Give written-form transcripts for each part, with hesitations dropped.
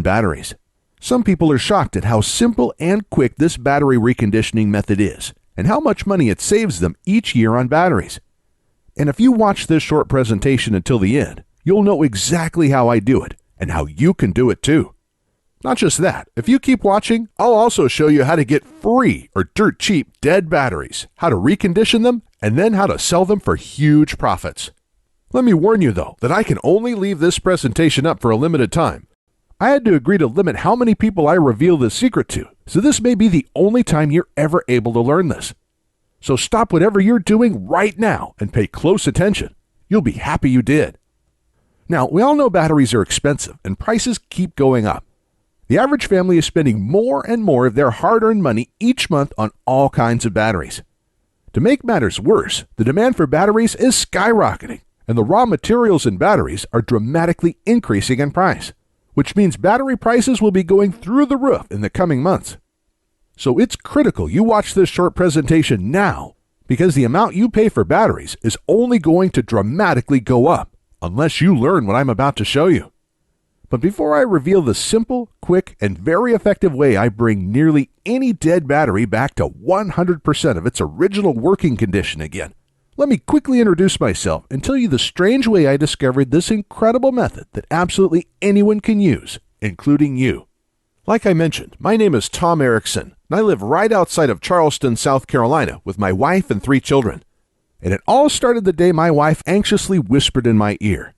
batteries. Some people are shocked at how simple and quick this battery reconditioning method is, and how much money it saves them each year on batteries. And if you watch this short presentation until the end, you'll know exactly how I do it, and how you can do it too. Not just that, if you keep watching, I'll also show you how to get free or dirt cheap dead batteries, how to recondition them, and then how to sell them for huge profits. Let me warn you though, that I can only leave this presentation up for a limited time. I had to agree to limit how many people I reveal this secret to, so this may be the only time you're ever able to learn this. So stop whatever you're doing right now and pay close attention. You'll be happy you did. Now, we all know batteries are expensive and prices keep going up. The average family is spending more and more of their hard-earned money each month on all kinds of batteries. To make matters worse, the demand for batteries is skyrocketing, and the raw materials in batteries are dramatically increasing in price, which means battery prices will be going through the roof in the coming months. So it's critical you watch this short presentation now, because the amount you pay for batteries is only going to dramatically go up, unless you learn what I'm about to show you. But before I reveal the simple, quick, and very effective way I bring nearly any dead battery back to 100% of its original working condition again, let me quickly introduce myself and tell you the strange way I discovered this incredible method that absolutely anyone can use, including you. Like I mentioned, my name is Tom Erickson, and I live right outside of Charleston, South Carolina, with my wife and 3 children. And it all started the day my wife anxiously whispered in my ear,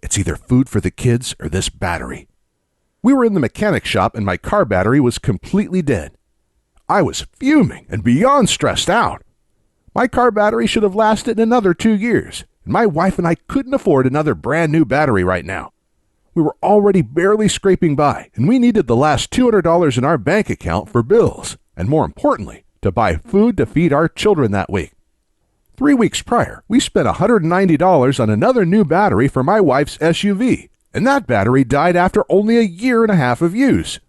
"It's either food for the kids or this battery." We were in the mechanic shop and my car battery was completely dead. I was fuming and beyond stressed out. My car battery should have lasted another 2 years, and my wife and I couldn't afford another brand new battery right now. We were already barely scraping by, and we needed the last $200 in our bank account for bills, and more importantly, to buy food to feed our children that week. 3 weeks prior, we spent $190 on another new battery for my wife's SUV, and that battery died after only a year and a half of use.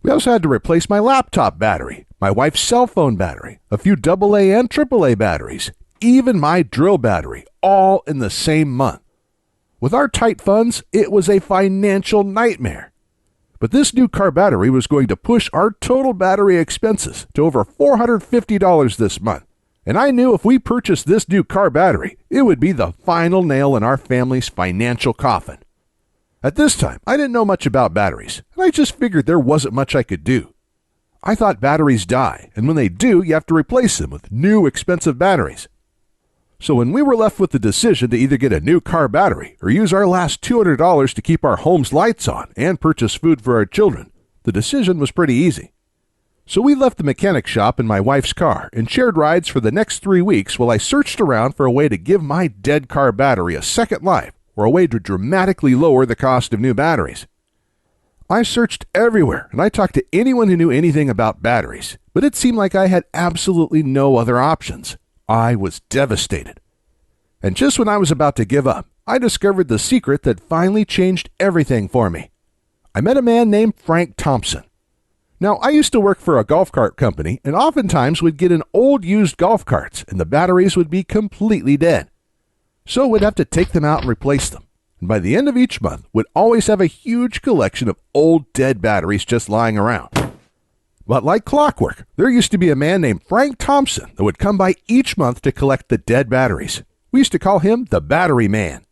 We also had to replace my laptop battery, my wife's cell phone battery, a few AA and AAA batteries, even my drill battery, all in the same month. With our tight funds, it was a financial nightmare. But this new car battery was going to push our total battery expenses to over $450 this month. And I knew if we purchased this new car battery, it would be the final nail in our family's financial coffin. At this time, I didn't know much about batteries, and I just figured there wasn't much I could do. I thought batteries die, and when they do, you have to replace them with new expensive batteries. So when we were left with the decision to either get a new car battery or use our last $200 to keep our home's lights on and purchase food for our children, the decision was pretty easy. So we left the mechanic shop in my wife's car and shared rides for the next 3 weeks while I searched around for a way to give my dead car battery a second life or a way to dramatically lower the cost of new batteries. I searched everywhere and I talked to anyone who knew anything about batteries, but it seemed like I had absolutely no other options. I was devastated. And just when I was about to give up, I discovered the secret that finally changed everything for me. I met a man named Frank Thompson. Now, I used to work for a golf cart company and oftentimes would get in old used golf carts and the batteries would be completely dead. So we'd have to take them out and replace them. And by the end of each month, we'd always have a huge collection of old dead batteries just lying around. But like clockwork, there used to be a man named Frank Thompson that would come by each month to collect the dead batteries. We used to call him the Battery Man.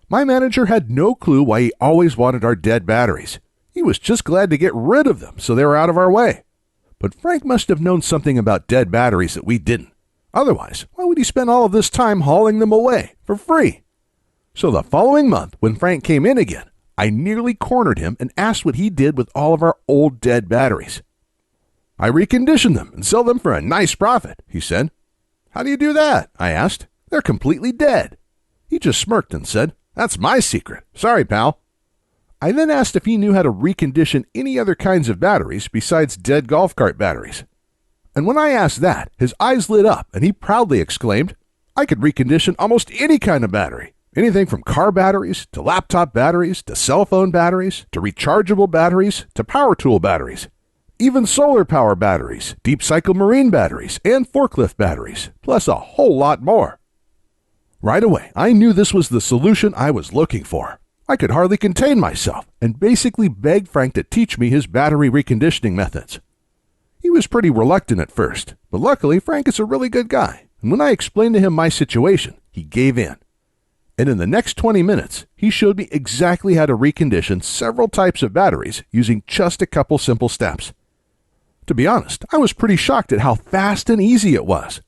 My manager had no clue why he always wanted our dead batteries. He was just glad to get rid of them so they were out of our way. But Frank must have known something about dead batteries that we didn't. Otherwise, why would he spend all of this time hauling them away for free? So the following month, when Frank came in again, I nearly cornered him and asked what he did with all of our old dead batteries. "I recondition them and sell them for a nice profit," he said. "How do you do that?" I asked. "They're completely dead." He just smirked and said, "That's my secret. Sorry, pal." I then asked if he knew how to recondition any other kinds of batteries besides dead golf cart batteries. And when I asked that, his eyes lit up and he proudly exclaimed, "I could recondition almost any kind of battery. Anything from car batteries, to laptop batteries, to cell phone batteries, to rechargeable batteries, to power tool batteries. Even solar power batteries, deep cycle marine batteries, and forklift batteries, plus a whole lot more." Right away, I knew this was the solution I was looking for. I could hardly contain myself and basically begged Frank to teach me his battery reconditioning methods. He was pretty reluctant at first, but luckily Frank is a really good guy, and when I explained to him my situation, he gave in. And in the next 20 minutes, he showed me exactly how to recondition several types of batteries using just a couple simple steps. To be honest, I was pretty shocked at how fast and easy it was.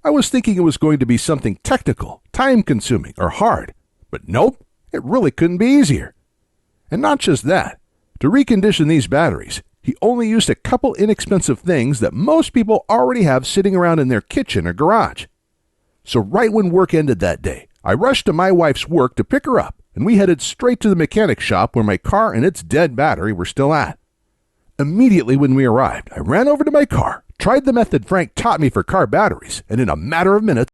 I was thinking it was going to be something technical, time-consuming, or hard, but nope, it really couldn't be easier. And not just that, to recondition these batteries, he only used a couple inexpensive things that most people already have sitting around in their kitchen or garage. So right when work ended that day, I rushed to my wife's work to pick her up, and we headed straight to the mechanic shop where my car and its dead battery were still at. Immediately when we arrived, I ran over to my car, tried the method Frank taught me for car batteries, and in a matter of minutes,